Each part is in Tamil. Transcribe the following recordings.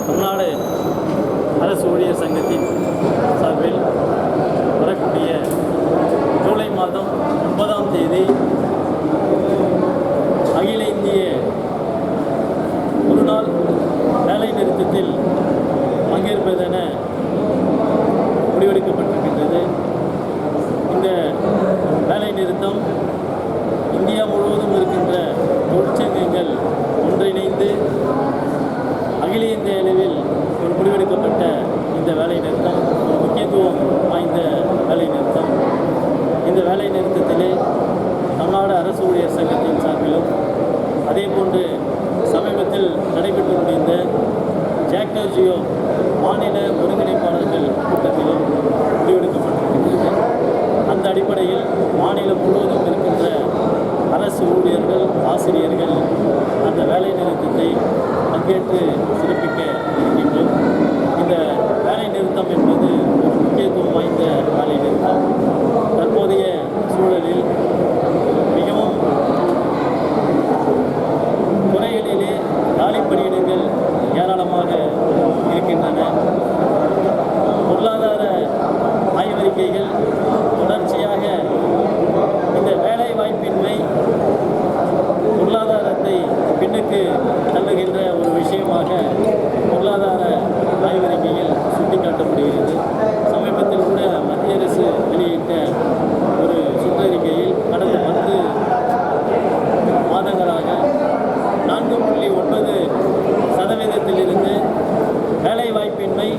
தமிழ்நாடு அரசு ஊழியர் சங்கத்தின் சார்பில் வரக்கூடிய ஜூலை மாதம் 9ஆம் தேதி அகில இந்திய ஒருநாள் வேலை நிறுத்தத்தில் பங்கேற்பதென முடிவெடுக்கப்பட்டிருக்கின்றது. இந்த வேலை நிறுத்தம் இந்தியா முழுவதும் இருக்கின்ற தொழிற்சங்கங்கள் ஒன்றிணைந்து அகில இந்திய அளவில் ஒரு முடிவெடுக்கப்பட்ட இந்த வேலை நிறுத்தம் ஒரு முக்கியத்துவம் வாய்ந்த வேலை நிறுத்தம். இந்த வேலை நிறுத்தத்திலே தமிழ்நாடு அரசு ஊழியர் சங்கத்தின் சார்பிலும் அதேபோன்று சமீபத்தில் நடைபெற்று முடிந்த ஜாக்டோ ஜியோ மாநில ஒருங்கிணைப்பாளர்கள் கூட்டத்திலும் முடிவெடுக்கப்பட்டிருக்கின்றது. அந்த அடிப்படையில் மாநிலம் முழுவதும் இருக்கின்ற அரசு ஊழியர்கள், ஆசிரியர்கள் அந்த வேலை நிறுத்தத்தை பங்கேற்று சிறப்பிக்க இருக்கின்றோம். இந்த வேலை நிறுத்தம் என்பது ஒரு முக்கியத்துவம் வாய்ந்த வேலை நிறுத்தம். தற்போதைய சூழலில் மிகவும் துறைகளிலே காலி பணியிடங்கள் ஏராளமாக இருக்கின்றன. பொருளாதார ஆய்வறிக்கைகள் தொடர்ச்சியாக இந்த வேலை வாய்ப்பின்மை பொருளாதாரத்தை பின்னுக்கு தள்ளுகின்ற ஒரு விஷயமாக பொருளாதார ஆய்வறிக்கையில் சுட்டிக்காட்டப்படுகிறது. சமீபத்தில் கூட மத்திய அரசு வெளியிட்ட ஒரு சுற்றறிக்கையில் கடந்த 10 மாதங்களாக 4.9% வேலை வாய்ப்பின்மை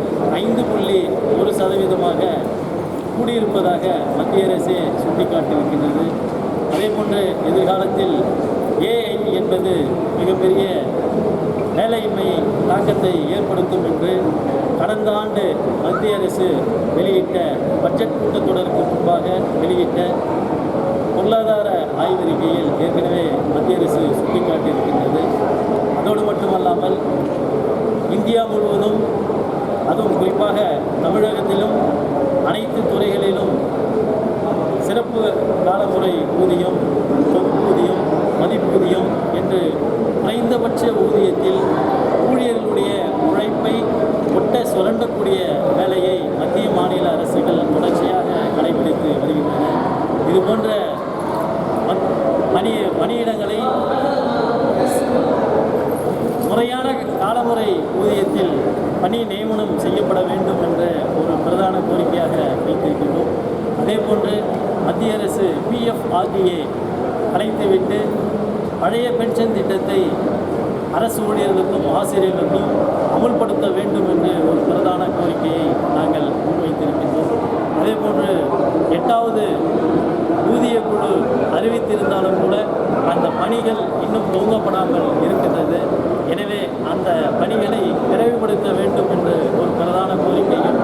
5.1% கூடியிருப்பதாக மத்திய அரசே சுட்டிக்காட்டியிருக்கின்றது. அதேபோன்று எதிர்காலத்தில் ஏஐ என்பது மிகப்பெரிய வேலையின்மை தாக்கத்தை ஏற்படுத்தும் என்று கடந்த ஆண்டு மத்திய அரசு வெளியிட்ட பட்ஜெட் கூட்டத்தொடருக்கு முன்பாக வெளியிட்ட பொருளாதார ஆய்வறிக்கையில் ஏற்கனவே மத்திய அரசு சுட்டிக்காட்டியிருக்கின்றது. அதோடு மட்டுமல்லாமல் இந்தியா முழுவதும் அதுவும் குறிப்பாக தமிழகத்திலும் அனைத்து துறைகளிலும் சிறப்பு காலமுறை ஊதியம், தொகுப்பூதியம், மதிப்பூதியம் என்று குறைந்தபட்ச ஊதியத்தில் ஊழியர்களுடைய உழைப்பை ஒட்ட சுரண்டக்கூடிய வேலையை மத்திய மாநில அரசுகள் தொடர்ச்சியாக கடைபிடித்து வருகின்றன. இதுபோன்ற பணியிடங்களை முறையான காலமுறை ஊதியத்தில் பணி நியமனம் செய்யப்பட வேண்டும் என்ற ஒரு பிரதான கோரிக்கையாக வைத்திருக்கின்றோம். அதேபோன்று மத்திய அரசு PFRDA கலைத்துவிட்டு பழைய பென்ஷன் திட்டத்தை அரசு ஊழியர்களுக்கும் ஆசிரியர்களுக்கும் அமுல்படுத்த வேண்டும் என்று ஒரு பிரதான கோரிக்கையை நாங்கள் முன்வைத்திருக்கின்றோம். அதேபோன்று 8வது ஊதிய குழு அறிவித்திருந்தாலும் கூட அந்த பணிகள் இன்னும் துவங்கப்படாமல் இருக்கின்றது. எனவே அந்த பணிகளை விரைவுபடுத்த வேண்டும் என்று ஒரு பிரதான கோரிக்கையும்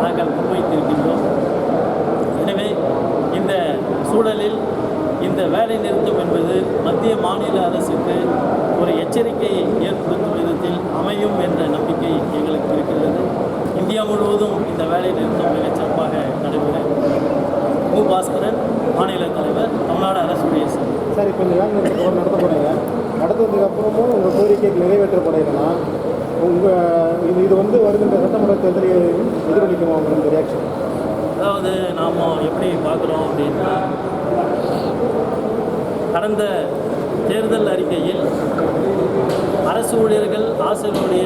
நாங்கள் முன்வைத்திருக்கின்றோம். எனவே இந்த சூழலில் இந்த வேலை நிறுத்தம் என்பது மத்திய மாநில அரசுக்கு ஒரு எச்சரிக்கையை ஏற்படுத்தும் விதத்தில் அமையும் என்ற நம்பிக்கை எங்களுக்கு இருக்கிறது. இந்தியா முழுவதும் இந்த வேலை நிறுத்தம் மிகச் சிறப்பாக நடைபெற மு. பாஸ்கரன், மாநில தலைவர், தமிழ்நாடு அரசு ஊழியர் சங்கம். சார், இப்போ இந்த வேலை நிறுத்தம் நடத்த போகிறீங்க, நடந்ததுக்கு அப்புறமும் உங்கள் கோரிக்கைக்கு நிறைவேற்றப்படையினா இது வருகின்ற சட்டமன்ற தேர்தலை எதிரொலிக்குமா உங்களுக்கு ரியாக்ஷன்? அதாவது நாம் எப்படி பார்க்குறோம் அப்படின்னா, கடந்த தேர்தல் அறிக்கையில் அரசு ஊழியர்கள் ஆசிரியர்களுடைய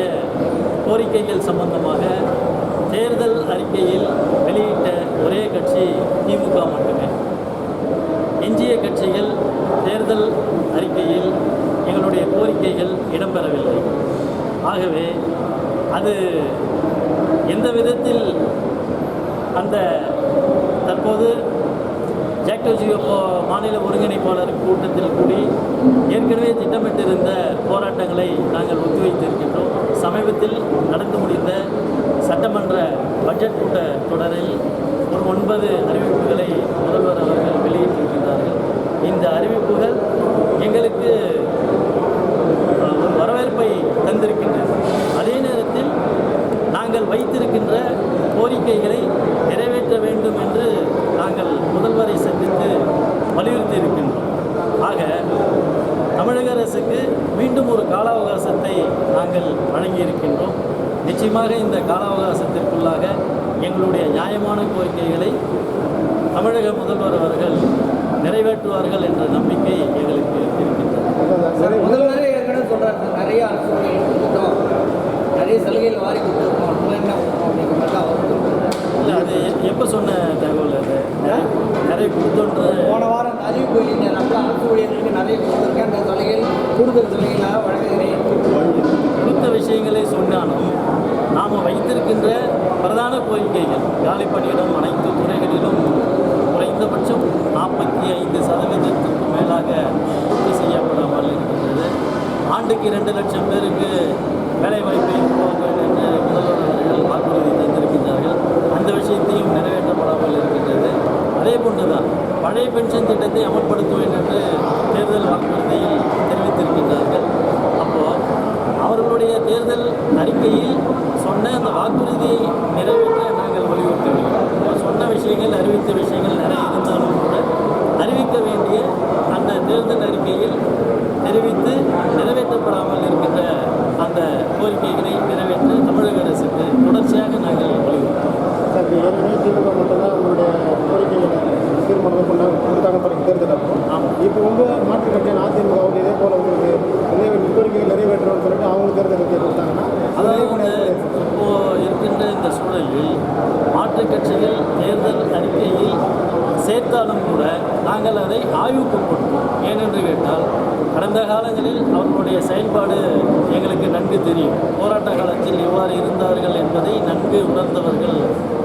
கோரிக்கைகள் சம்பந்தமாக தேர்தல் அறிக்கையில் வெளியிட்ட ஒரே கட்சி திமுக மட்டுமே. எஞ்சிய கட்சிகள் தேர்தல் அறிக்கையில் எங்களுடைய கோரிக்கைகள் இடம்பெறவில்லை. ஆகவே அது எந்த விதத்தில் அந்த தற்போது ஜாக்டோ ஜியோ மாநில ஒருங்கிணைப்பாளர் கூட்டத்தில் கூடி ஏற்கனவே திட்டமிட்டிருந்த போராட்டங்களை நாங்கள் ஒத்திவைத்திருக்கின்றோம். சமீபத்தில் நடந்து முடிந்த சட்டமன்ற பட்ஜெட் கூட்ட தொடரில் ஒரு 9 அறிவிப்புகளை முதல்வர் அவர்கள் வெளியிட்டிருக்கின்றார்கள். இந்த அறிவிப்புகள் எங்களுக்கு ஒரு வரவேற்பை தந்திருக்கின்றன. அதே நேரத்தில் நாங்கள் வைத்திருக்கின்ற கோரிக்கைகளை நிறைவேற்ற வேண்டும் என்று நாங்கள் முதல்வரை சந்தித்து வலியுறுத்தி இருக்கின்றோம். ஆக தமிழக அரசுக்கு மீண்டும் ஒரு கால அவகாசத்தை நாங்கள் வழங்கியிருக்கின்றோம். நிச்சயமாக இந்த கால அவகாசத்திற்குள்ளாக எங்களுடைய நியாயமான கோரிக்கைகளை தமிழக முதல்வர் அவர்கள் நிறைவேற்றுவார்கள் என்ற நம்பிக்கை எங்களுக்கு இருக்கின்றது. முதல்வரே ஏற்கனவே சொல்கிறாங்க, நிறைய அரசு கொடுத்தோம், நிறைய சலுகைகள் வாரி கொடுத்துருக்கோம், நம்ம என்ன பண்ணுறோம் அப்படிங்கிற மாதிரி தான் அவர் சொல்றாரு. இல்லை, அது எப்போ சொன்ன தகவல்? அது நிறைய கொடுத்தோன்ற போன வாரம் அறிவு போயிருக்கீங்க, நம்ம அரசு ஊழியர்களுக்கு நிறைய கொடுத்துருக்கேன், அந்த சலுகைகள் கூடுதல் சலுகைகளாக வழங்குகிறேன். கொடுத்த விஷயங்களை சொன்னாலும் நாம் வைத்திருக்கின்ற பிரதான கோரிக்கைகள் காலி பணியிடம் அனைத்து துறைகளிலும் குறைந்தபட்சம் 45% மேலாக பூர்த்தி செய்யப்படாமல் இருக்கின்றது. ஆண்டுக்கு 2 லட்சம் பேருக்கு வேலைவாய்ப்பை உருவாக்க வேண்டும் என்று முதல்வர் அவர்கள் வாக்குறுதி தந்திருக்கின்றார்கள். அந்த விஷயத்தையும் நிறைவேற்றப்படாமல் இருக்கின்றது. அதே போன்றுதான் பழைய பென்ஷன் திட்டத்தை அமல்படுத்துவேன் என்று தேர்தல் வாக்குறுதியில் தெரிவித்திருக்கின்றார்கள். அப்போது அவர்களுடைய தேர்தல் அறிக்கையில் சொன்ன அந்த வாக்குறுதியை நிறைவேற்ற நாங்கள் வலியுறுத்தி வருகிறோம். சொன்ன விஷயங்கள், அறிவித்த விஷயங்கள் நிறைய இருந்தாலும் கூட அறிவிக்க வேண்டிய அந்த தேர்தல் அறிக்கையில் தெரிவித்து நிறைவேற்றப்படாமல் இருக்கின்ற அந்த கோரிக்கைகளை நிறைவேற்ற தமிழக அரசுக்கு தொடர்ச்சியாக நாங்கள் வலியுறுத்துவோம். சார், ஏற்கனவே திமுக மட்டும்தான் உங்களுடைய கோரிக்கைகளை தீர்மானம் கொடுத்தாங்க பிறகு தேர்தல் அப்போ. இப்போ வந்து மாற்றுக் கட்சியான அதிமுக இதே போல் உங்களுக்கு கோரிக்கைகள் நிறைவேற்றணும்னு சொல்லிட்டு அவங்க தேர்தல் கொடுத்தாங்கன்னா அதாவது இப்போது இருக்கின்ற இந்த சூழலில் மாற்றுக் கட்சிகள் தேர்தல் அறிக்கையில் சேர்த்தாலும் கூட நாங்கள் அதை ஆய்வுக்கு கொடுத்தோம். ஏனென்று கேட்டால் கடந்த காலங்களில் அவர்களுடைய செயல்பாடு எங்களுக்கு நன்கு தெரியும். போராட்ட காலத்தில் எவ்வாறு இருந்தார்கள் என்பதை நன்கு உணர்ந்தவர்கள்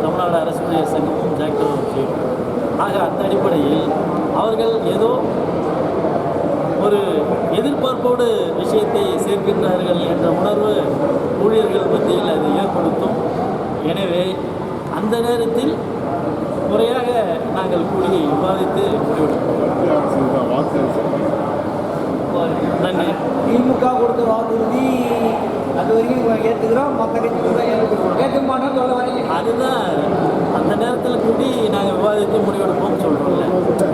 தமிழ்நாடு அரசுடைய சங்கமும் ஜாக்டோவும் செய்யும். ஆக அந்த அடிப்படையில் அவர்கள் ஏதோ ஒரு எதிர்பார்ப்போடு விஷயத்தை சேர்க்கின்றார்கள் என்ற உணர்வு ஊழியர்கள் மத்தியில் அது ஏற்படுத்தும். எனவே அந்த நேரத்தில் முறையாக நாங்கள் கூடி விவாதித்து நன்றி. திமுக கொடுத்த வாக்குறுதி அது வரைக்கும் ஏற்றுக்கிறோம், மற்ற கட்சி கூட ஏற்றுக்க மாட்டோம் சொல்ல வரீங்க. அதுதான் அந்த நேரத்தில் கூடி நாங்கள் விவாதித்து முடிவெடுப்போம்னு சொல்கிறோம்ல.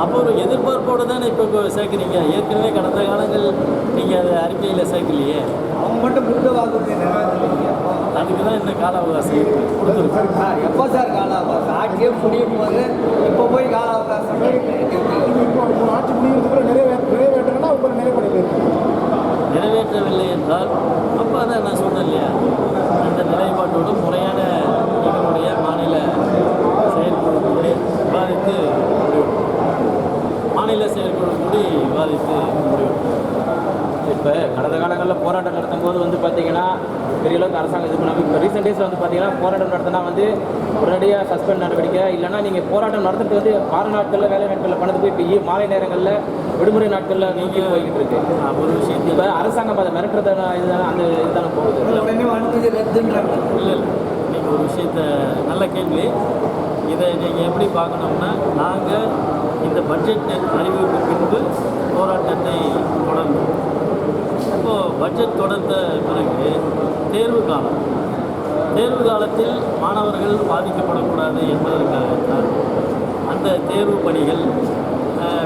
அப்போ ஒரு எதிர்பார்ப்போடு தானே இப்போ சேர்க்குறீங்க. ஏற்கனவே கடந்த காலங்கள் நீங்கள் அதை அறிக்கையில் சேர்க்கலையே. அவங்க மட்டும் கொடுத்த வாக்குறுதி நிறைவேற்றலைங்க. அதுக்கு தான் இந்த கால அவகாசம் கொடுத்துருக்கோம். சார், எப்போ சார் கால அவகாசம்? ஆட்சியே முடியும் போது இப்போ போய் கால அவகாசம் இப்போ ஆட்சி முடிவுறதுக்குள்ள நிறைவேற்றணும்னா உங்களை நிறைவேற்றவில்லை என்றால் அப்போ அதை நான் சொன்னேன் இல்லையா, அந்த நிலைப்பாட்டோடு முறையான எங்களுடைய மாநில செயற்குழு கூடி விவாதித்து மாநில செயற்குழு கூடி விவாதித்து முடியும். இப்போ கடந்த காலங்களில் போராட்டம் நடத்தும் போது வந்து பார்த்தீங்கன்னா பெரிய அளவுக்கு அரசாங்கம் இது பண்ணாமல் இப்போ ரீசெண்ட் டேஸில் வந்து பார்த்தீங்கன்னா போராட்டம் நடத்தினா வந்து உடனடியாக சஸ்பெண்ட் நடவடிக்கை, இல்லைனா நீங்கள் போராட்டம் நடத்துறது வந்து வார நாட்களில் வேலை நாட்களில் பண்ணது போய் இப்போ மாலை நேரங்களில் விடுமுறை நாட்களில் நோக்கி போய்கிட்டு இருக்கு. ஒரு விஷயத்தில் இப்போ அரசாங்கம் அதை மிரட்டுறதான இதுதானே அந்த இதுதானே போகுது. உடனே அனுமதி ரத்துன்றாங்க. இல்லை, நீங்கள் ஒரு விஷயத்த நல்ல கேள்வி. இதை நீங்கள் எப்படி பார்க்கணும்னா, நாங்கள் இந்த பட்ஜெட் அறிவிப்பு பின்பு போராட்டத்தை தொடர்ந்தோம். இப்போது பட்ஜெட் தொடர்ந்த பிறகு தேர்வு காலத்தில் மாணவர்கள் பாதிக்கப்படக்கூடாது என்பதற்காகத்தான் அந்த தேர்வு பணிகள்,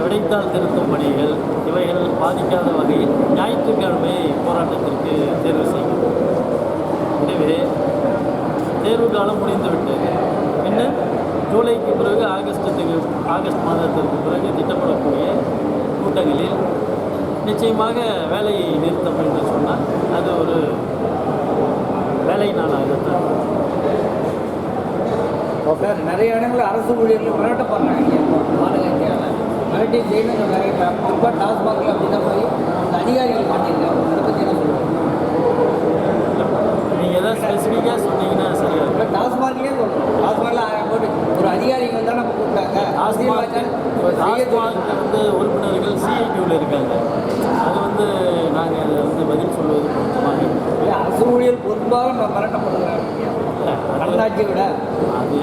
விடைத்தாள் திருத்தும் பணிகள் இவைகள் பாதிக்காத வகையில் ஞாயிற்றுக்கிழமை போராட்டத்திற்கு தேர்வு செய்யும். எனவே தேர்வு காலம் முடிந்துவிட்டது. பின்னர் ஜூலைக்கு பிறகு ஆகஸ்ட் மாதத்திற்கு பிறகு திட்டப்படக்கூடிய கூட்டங்களில் நிச்சயமாக வேலை நிறுத்தம் என்று சொன்னால் அது ஒரு வேலை நாளாகத்தான். சார், நிறைய இடங்களில் அரசு ஊழியர்கள் மிரட்டப்படுறாங்க. மாநில இந்தியாவில் மிரட்டி செய்யணும் சொல்கிறாங்க. இப்போ டாஸ்மாகில் அப்படின்னா போய் அந்த அதிகாரிகள் மாட்டிருக்காங்க. அதை பற்றி என்ன சொல்லுவாங்க? நீங்கள் எதாவது ஸ்பெசிஃபிக்காக சொன்னீங்கன்னா சரியாக இருக்கும். இப்போ டாஸ்மாக்லேயே சொல்கிறோம். டாஸ்மாகில் போட்டு ஒரு அதிகாரிகள் தான் நம்ம கூப்பிட்டாங்க. டாஸ்மாக் வந்து உறுப்பினர்கள் சிஐடியூவில் இருக்காங்க. அது வந்து நாங்கள் அதை வந்து பதில் சொல்வது பொருத்தமாக இல்லை, அரசு ஊழியர் பொறுப்பாக மிரட்டப்படுறாங்க நல்லாட்சியை விட.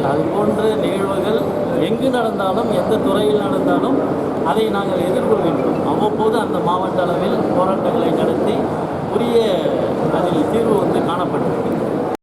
அது போன்ற நிகழ்வுகள் எங்கு நடந்தாலும், எந்த துறையில் நடந்தாலும் அதை நாங்கள் எதிர்கொள்கின்றோம். அவ்வப்போது அந்த மாவட்ட அளவில் போராட்டங்களை நடத்தி உரிய அதில் தீர்வு வந்து காணப்பட்டிருக்கு.